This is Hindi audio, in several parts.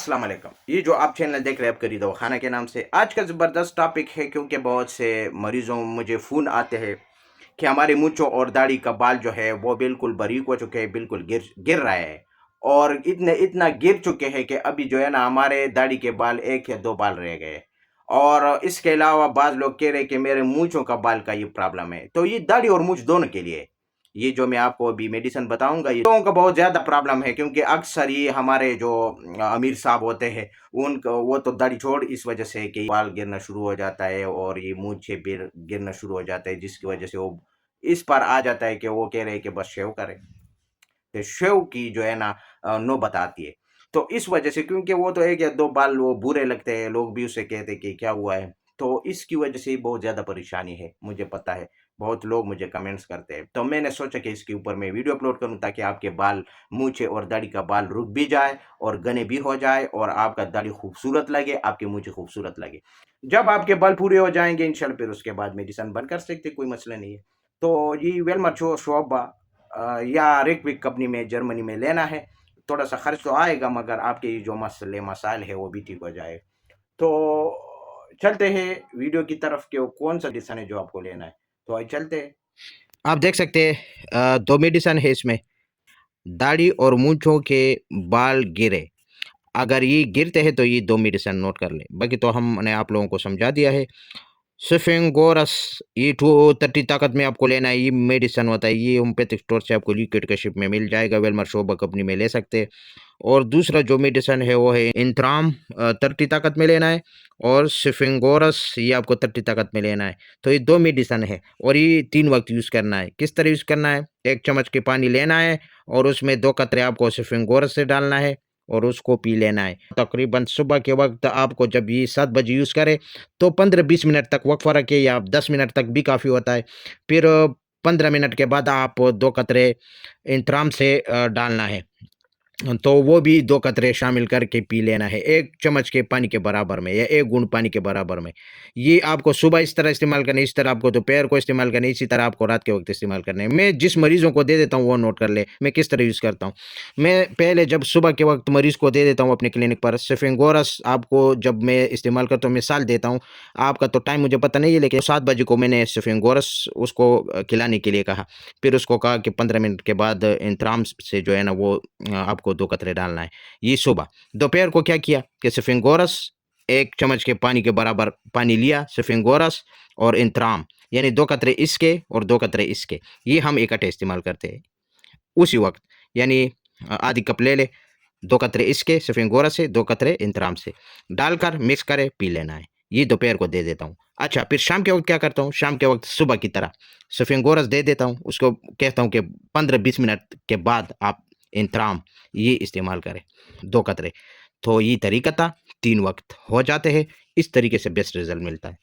अस्सलाम वालेकुम। ये जो आप चैनल देख रहे हैं अबकरी दवाखाना के नाम से, आज का ज़बरदस्त टॉपिक है क्योंकि बहुत से मरीज़ों मुझे फ़ोन आते हैं कि हमारे मूँछों और दाढ़ी का बाल जो है वो बिल्कुल बारीक हो चुके हैं, बिल्कुल गिर गिर रहा है और इतना गिर चुके हैं कि अभी जो है ना हमारे दाढ़ी के बाल 1 या 2 बाल रह गए। और इसके अलावा बाज़ लोग कह रहे हैं कि मेरे मूँछों का बाल का ये प्रॉब्लम है। तो ये दाढ़ी और मूँछ दोनों के लिए है। ये जो मैं आपको अभी मेडिसिन बताऊँगा, ये लोगों का बहुत ज़्यादा प्रॉब्लम है क्योंकि अक्सर ये हमारे जो अमीर साहब होते हैं, उनका वो तो दाढ़ी छोड़ इस वजह से कि बाल गिरना शुरू हो जाता है और ये मूंछें गिरना शुरू हो जाता है, जिसकी वजह से वो इस पर आ जाता है कि वो कह रहे हैं कि बस शेव करें। तो शेव की जो है ना नौबत आती है। तो इस वजह से क्योंकि वो तो 1 या 2 बाल वो बुरे लगते हैं, लोग भी उससे कहते हैं कि क्या हुआ है? तो इसकी वजह से बहुत ज़्यादा परेशानी है, मुझे पता है। बहुत लोग मुझे कमेंट्स करते हैं। तो मैंने सोचा कि इसके ऊपर मैं वीडियो अपलोड करूँ ताकि आपके बाल, मूंछें और दाढ़ी का बाल रुक भी जाए और घने भी हो जाए और आपका दाढ़ी खूबसूरत लगे, आपकी मूंछें खूबसूरत लगे। जब आपके बाल पूरे हो जाएँगे इंशाल्लाह फिर उसके बाद मेडिसिन बंद कर सकते हैं, कोई मसला नहीं है। तो ये वेलमर शोबा या रिकविक कंपनी में जर्मनी में लेना है। थोड़ा-सा खर्च तो आएगा मगर आपके ये जो मसले मसाइल है वो भी ठीक हो जाए। तो चलते हैं वीडियो की तरफ कि वो कौन-सा मेडिसिन है जो आपको लेना है। तो आइए चलते हैं। आप देख सकते हैं 2 मेडिसिन है इसमें, दाढ़ी और मूंछों के बाल गिरे। अगर ये गिरते हैं तो ये 2 मेडिसिन नोट कर लें, बाकी तो हमने आप लोगों को समझा दिया है। सिफिंगोरस ये 230 ताकत में आपको लेना है, ये मेडिसिन होता है, ये होम्योपैथिक स्टोर से आपको लिक्विड के शिप में मिल जाएगा, वेलमर शोबा कंपनी में ले सकते हैं। और दूसरा जो मेडिसिन है वो है इंथ्राम 30 ताकत में लेना है, और सिफिंगोरस ये आपको 30 ताकत में लेना है। तो ये 2 मेडिसिन है और ये 3 वक्त यूज़ करना है। किस तरह यूज़ करना है? 1 चम्मच के पानी लेना है और उसमें 2 कतरे आपको सिफिंगोरस से डालना है और उसको पी लेना है। तकरीबन सुबह के वक्त आपको जब ये 7 बजे यूज़ करें तो 15-20 मिनट तक वक़्फ़ा रखें, या 10 मिनट तक भी काफ़ी होता है। फिर 15 मिनट के बाद आप 2 कतरे इंतराम से डालना है। तो वो भी 2 कतरे शामिल करके पी लेना है, 1 चम्मच के पानी के बराबर में या 1 बूँद पानी के बराबर में। ये आपको सुबह इस तरह इस्तेमाल करना है, इस तरह आपको दोपहर को इस्तेमाल करना है, इसी तरह आपको रात के वक़्त इस्तेमाल करना है। मैं जिस मरीज़ों को दे देता हूँ वो नोट कर लें, मैं किस तरह यूज़ करता हूँ। मैं पहले जब सुबह के वक़्त मरीज़ को दे देता हूँ अपने क्लिनिक पर, सिफिंगोरस आपको जब मैं इस्तेमाल करता हूँ, मिसाल देता हूँ, आपका तो टाइम मुझे पता नहीं है, लेकिन 7 बजे को मैंने सिफिंगोरस उसको खिलाने के लिए कहा। फिर उसको कहा कि 15 मिनट के बाद इंतराम से जो है ना वो आपको 2 कतरे डालना है। ये सुबह। दोपहर को क्या किया कि सिफिंगोरस 1 चम्मच के पानी के बराबर पानी लिया, सिफिंगोरस और इंतराम, यानी 2 कतरे इसके और 2 कतरे इसके। ये हम इकट्ठे इस्तेमाल करते हैं उसी वक़्त, यानी आधी कप ले लें, 2 कतरे इसके सिफिंगोरस से, 2 कतरे इंतराम से, डालकर मिक्स करे पी लेना है। ये दोपहर को दे देता हूँ। अच्छा, फिर शाम के वक़्त क्या करता हूँ, शाम के वक़्त सुबह की तरह सिफिंगोरस दे देता हूँ, उसको कहता हूँ कि 15-20 मिनट के बाद आप इंतराम ये इस्तेमाल करें, 2 कतरे। तो ये तरीका था, 3 वक़्त हो जाते हैं, इस तरीके से बेस्ट रिज़ल्ट मिलता है।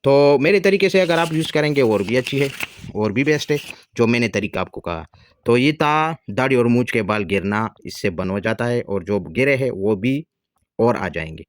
तो मेरे तरीके से अगर आप यूज़ करेंगे और भी अच्छी है, और भी बेस्ट है, जो मैंने तरीका आपको कहा। तो ये था दाढ़ी और मूंछ के बाल गिरना, इससे बंद हो जाता है और जो गिरे हैं वो भी और आ जाएँगे।